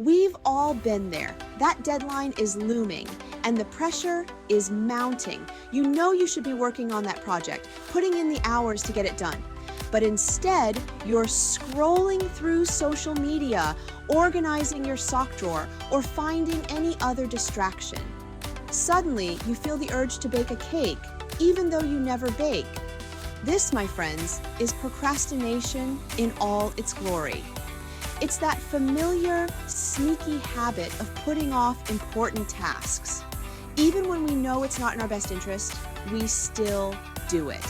We've all been there. That deadline is looming and the pressure is mounting. You know you should be working on that project, putting in the hours to get it done. But instead, you're scrolling through social media, organizing your sock drawer, or finding any other distraction. Suddenly, you feel the urge to bake a cake, even though you never bake. This, my friends, is procrastination in all its glory. It's that familiar, sneaky habit of putting off important tasks. Even when we know it's not in our best interest, we still do it.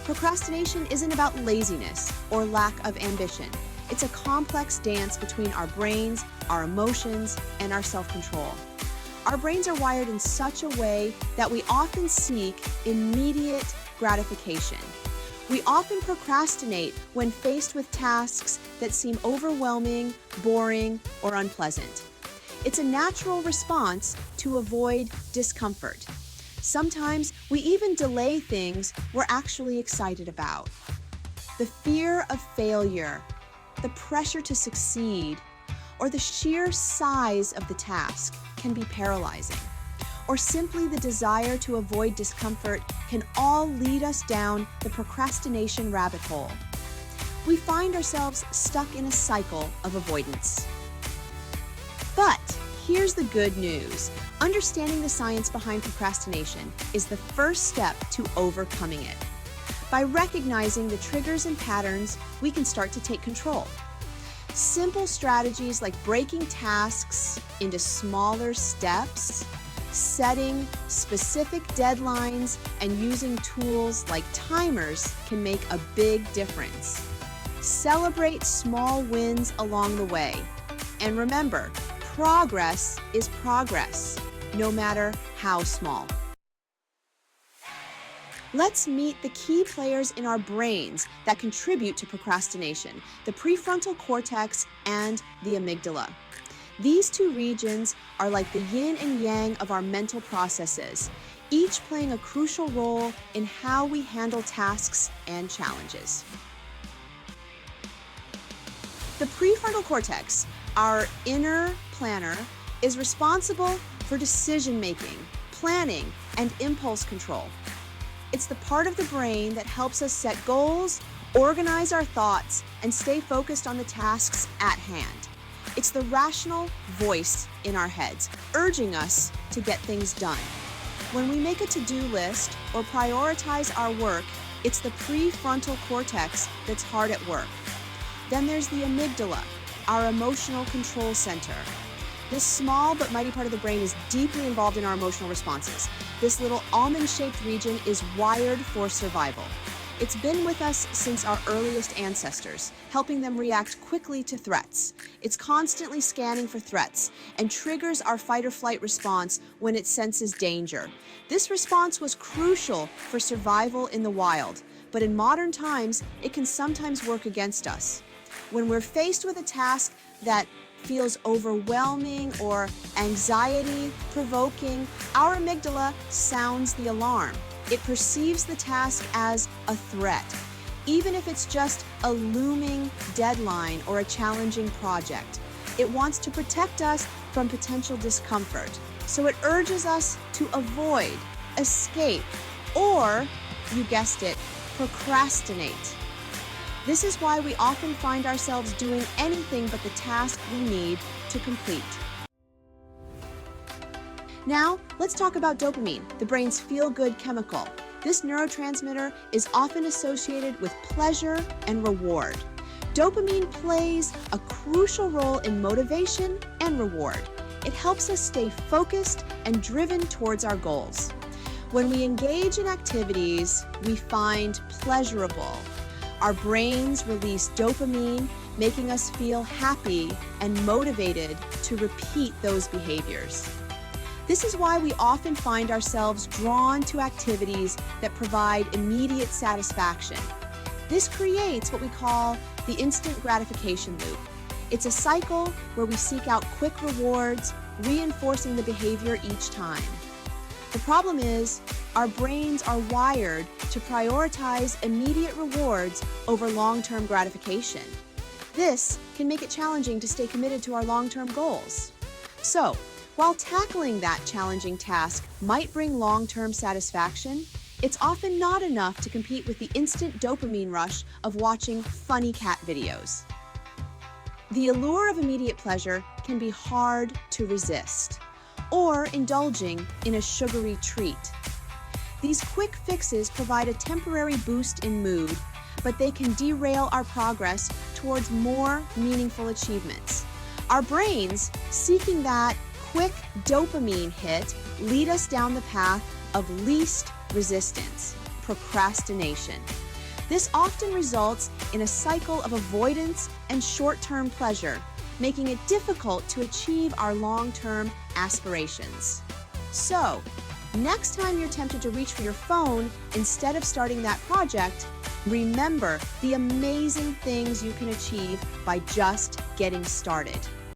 Procrastination isn't about laziness or lack of ambition. It's a complex dance between our brains, our emotions, and our self-control. Our brains are wired in such a way that we often seek immediate gratification. We often procrastinate when faced with tasks that seem overwhelming, boring, or unpleasant. It's a natural response to avoid discomfort. Sometimes we even delay things we're actually excited about. The fear of failure, the pressure to succeed, or the sheer size of the task can be paralyzing. Or simply the desire to avoid discomfort can all lead us down the procrastination rabbit hole. We find ourselves stuck in a cycle of avoidance. But here's the good news. Understanding the science behind procrastination is the first step to overcoming it. By recognizing the triggers and patterns, we can start to take control. Simple strategies like breaking tasks into smaller steps, setting specific deadlines, and using tools like timers can make a big difference. Celebrate small wins along the way. And remember, progress is progress, no matter how small. Let's meet the key players in our brains that contribute to procrastination, the prefrontal cortex and the amygdala. These two regions are like the yin and yang of our mental processes, each playing a crucial role in how we handle tasks and challenges. The prefrontal cortex, our inner planner, is responsible for decision-making, planning, and impulse control. It's the part of the brain that helps us set goals, organize our thoughts, and stay focused on the tasks at hand. It's the rational voice in our heads, urging us to get things done. When we make a to-do list or prioritize our work, it's the prefrontal cortex that's hard at work. Then there's the amygdala, our emotional control center. This small but mighty part of the brain is deeply involved in our emotional responses. This little almond-shaped region is wired for survival. It's been with us since our earliest ancestors, helping them react quickly to threats. It's constantly scanning for threats and triggers our fight or flight response when it senses danger. This response was crucial for survival in the wild, but in modern times, it can sometimes work against us. When we're faced with a task that feels overwhelming or anxiety-provoking, our amygdala sounds the alarm. It perceives the task as a threat, even if it's just a looming deadline or a challenging project. It wants to protect us from potential discomfort, so it urges us to avoid, escape, or, you guessed it, procrastinate. This is why we often find ourselves doing anything but the task we need to complete. Now, let's talk about dopamine, the brain's feel-good chemical. This neurotransmitter is often associated with pleasure and reward. Dopamine plays a crucial role in motivation and reward. It helps us stay focused and driven towards our goals. When we engage in activities we find pleasurable, our brains release dopamine, making us feel happy and motivated to repeat those behaviors. This is why we often find ourselves drawn to activities that provide immediate satisfaction. This creates what we call the instant gratification loop. It's a cycle where we seek out quick rewards, reinforcing the behavior each time. The problem is, our brains are wired to prioritize immediate rewards over long-term gratification. This can make it challenging to stay committed to our long-term goals. So, while tackling that challenging task might bring long-term satisfaction, it's often not enough to compete with the instant dopamine rush of watching funny cat videos. The allure of immediate pleasure can be hard to resist, or indulging in a sugary treat. These quick fixes provide a temporary boost in mood, but they can derail our progress towards more meaningful achievements. Our brains, seeking that quick dopamine hit, lead us down the path of least resistance, procrastination. This often results in a cycle of avoidance and short-term pleasure, making it difficult to achieve our long-term aspirations. So, next time you're tempted to reach for your phone instead of starting that project, remember the amazing things you can achieve by just getting started.